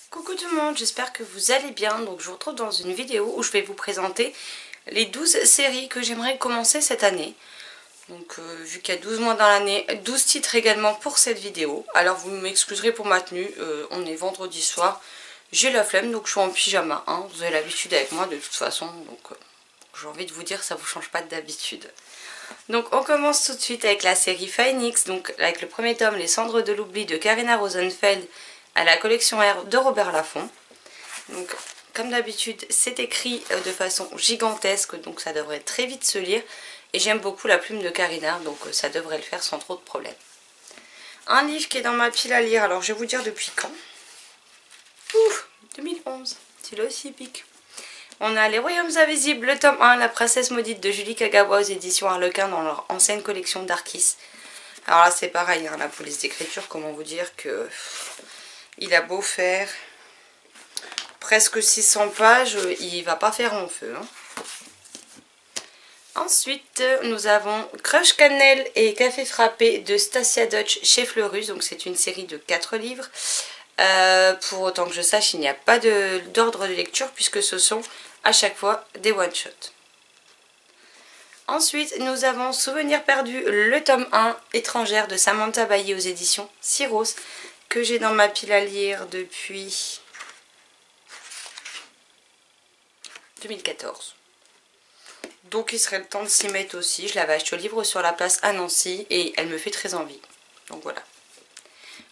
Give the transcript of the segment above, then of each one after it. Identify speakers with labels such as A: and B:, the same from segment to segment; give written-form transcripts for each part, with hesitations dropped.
A: Coucou tout le monde, j'espère que vous allez bien. Donc je vous retrouve dans une vidéo où je vais vous présenter les 12 séries que j'aimerais commencer cette année. Donc vu qu'il y a 12 mois dans l'année, 12 titres également pour cette vidéo. Alors vous m'excuserez pour ma tenue, on est vendredi soir, j'ai la flemme donc je suis en pyjama. Hein. Vous avez l'habitude avec moi de toute façon, donc j'ai envie de vous dire ça vous change pas d'habitude. Donc on commence tout de suite avec la série Phoenix, donc avec le premier tome Les Cendres de l'Oubli de Karina Rosenfeld à la collection R de Robert Laffont. Donc comme d'habitude c'est écrit de façon gigantesque, donc ça devrait très vite se lire. Et j'aime beaucoup la plume de Karina, donc ça devrait le faire sans trop de problèmes. Un livre qui est dans ma pile à lire, alors je vais vous dire depuis quand. Ouf, 2011, c'est là aussi pique. On a Les Royaumes Invisibles, le tome 1, La Princesse Maudite de Julie Kagawa aux éditions Harlequin dans leur ancienne collection d'Arkis. Alors là c'est pareil, hein, la police d'écriture, comment vous dire que il a beau faire presque 600 pages, il va pas faire long feu. Hein. Ensuite, nous avons Crush Cannelle et Café Frappé de Stacia Dutch chez Fleurus. Donc c'est une série de 4 livres. Pour autant que je sache, il n'y a pas d'ordre de lecture puisque ce sont à chaque fois des one-shots. Ensuite, nous avons Souvenirs perdus, le tome 1, Étrangère de Samantha Bailly aux éditions Syros, que j'ai dans ma pile à lire depuis 2014. Donc il serait le temps de s'y mettre aussi. Je l'avais acheté au livre sur la place à Nancy et elle me fait très envie. Donc voilà.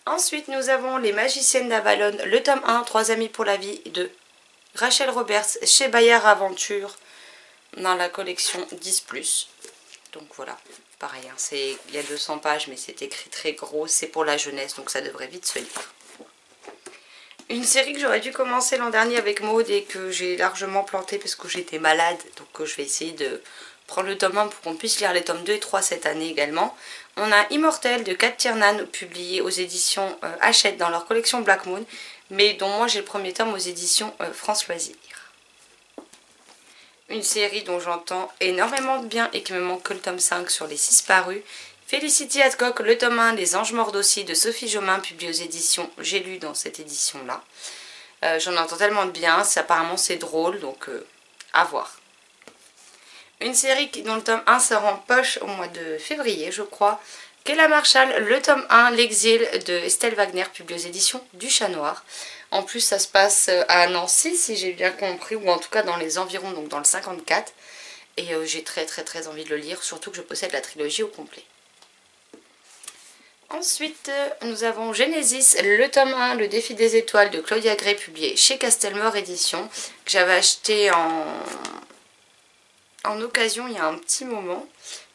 A: Ensuite nous avons Les Magiciennes d'Avalon, le tome 1, 3 amis pour la vie de Rachel Roberts chez Bayard Aventure dans la collection 10+. Donc voilà, pareil, hein, il y a 200 pages mais c'est écrit très gros, c'est pour la jeunesse donc ça devrait vite se lire. Une série que j'aurais dû commencer l'an dernier avec Maud et que j'ai largement planté parce que j'étais malade. Donc je vais essayer de prendre le tome 1 pour qu'on puisse lire les tomes 2 et 3 cette année également. On a Immortel de Kat Tiernan publié aux éditions Hachette dans leur collection Black Moon. Mais dont moi j'ai le premier tome aux éditions France Loisirs. Une série dont j'entends énormément de bien et qui me manque que le tome 5 sur les 6 parus. Felicity Hadcock, le tome 1 des Anges morts aussi de Sophie Jomain, publié aux éditions J'ai lu dans cette édition-là. J'en entends tellement de bien, apparemment c'est drôle, donc à voir. Une série dont le tome 1 sort en poche au mois de février, je crois. Kéla Marshall, le tome 1, L'Exil de Estelle Wagner, publié aux éditions du Chat Noir. En plus, ça se passe à Nancy, si j'ai bien compris, ou en tout cas dans les environs, donc dans le 54. Et j'ai très envie de le lire, surtout que je possède la trilogie au complet. Ensuite, nous avons Genesis, le tome 1, Le Défi des Étoiles de Claudia Gray, publié chez Castelmore Éditions, que j'avais acheté en occasion il y a un petit moment.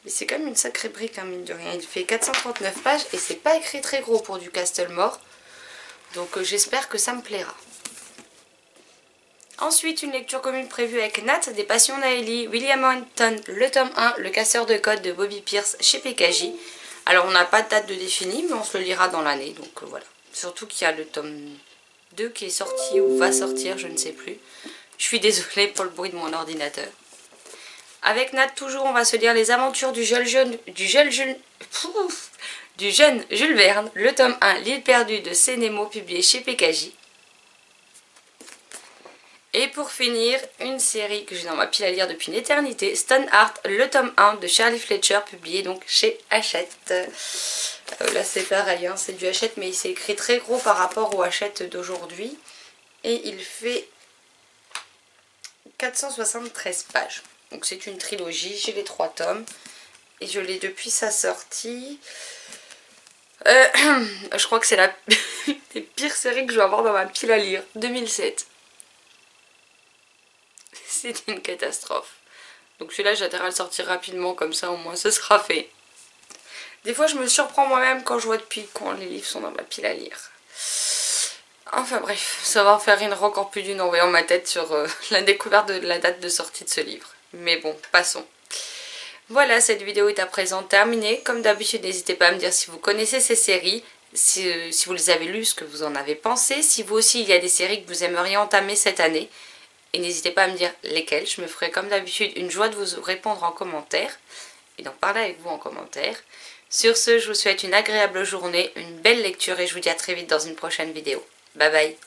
A: Mais c'est quand même une sacrée brique, hein, mine de rien. Il fait 439 pages et c'est pas écrit très gros pour du Castelmore. Donc j'espère que ça me plaira. Ensuite, une lecture commune prévue avec Nat, des Passions d'Aélie, William Hunton, le tome 1, Le Casseur de Code de Bobby Pierce chez PKJ. Alors on n'a pas de date de définie, mais on se le lira dans l'année, donc voilà. Surtout qu'il y a le tome 2 qui est sorti ou va sortir, je ne sais plus. Je suis désolée pour le bruit de mon ordinateur. Avec Nat toujours, on va se lire Les Aventures du jeune Jules Verne, le tome 1, L'île perdue de Sénémo, publié chez PKJ. Et pour finir, une série que j'ai dans ma pile à lire depuis une éternité, Stoneheart, le tome 1 de Charlie Fletcher, publié donc chez Hachette. Là c'est pareil, hein, c'est du Hachette, mais il s'est écrit très gros par rapport au Hachette d'aujourd'hui. Et il fait 473 pages. Donc c'est une trilogie, j'ai les 3 tomes. Et je l'ai depuis sa sortie. Je crois que c'est la des pires séries que je vais avoir dans ma pile à lire. 2007. C'est une catastrophe. Donc celui-là j'attends à le sortir rapidement, comme ça au moins ce sera fait. Des fois je me surprends moi-même quand je vois depuis quand les livres sont dans ma pile à lire. Enfin bref, ça va en faire une encore plus d'une en voyant ma tête sur la découverte de la date de sortie de ce livre. Mais bon, passons. Voilà, cette vidéo est à présent terminée. Comme d'habitude, n'hésitez pas à me dire si vous connaissez ces séries, si vous les avez lues, ce que vous en avez pensé. Si vous aussi, il y a des séries que vous aimeriez entamer cette année. Et n'hésitez pas à me dire lesquelles. Je me ferai comme d'habitude une joie de vous répondre en commentaire. Et d'en parler avec vous en commentaire. Sur ce, je vous souhaite une agréable journée, une belle lecture et je vous dis à très vite dans une prochaine vidéo. Bye bye.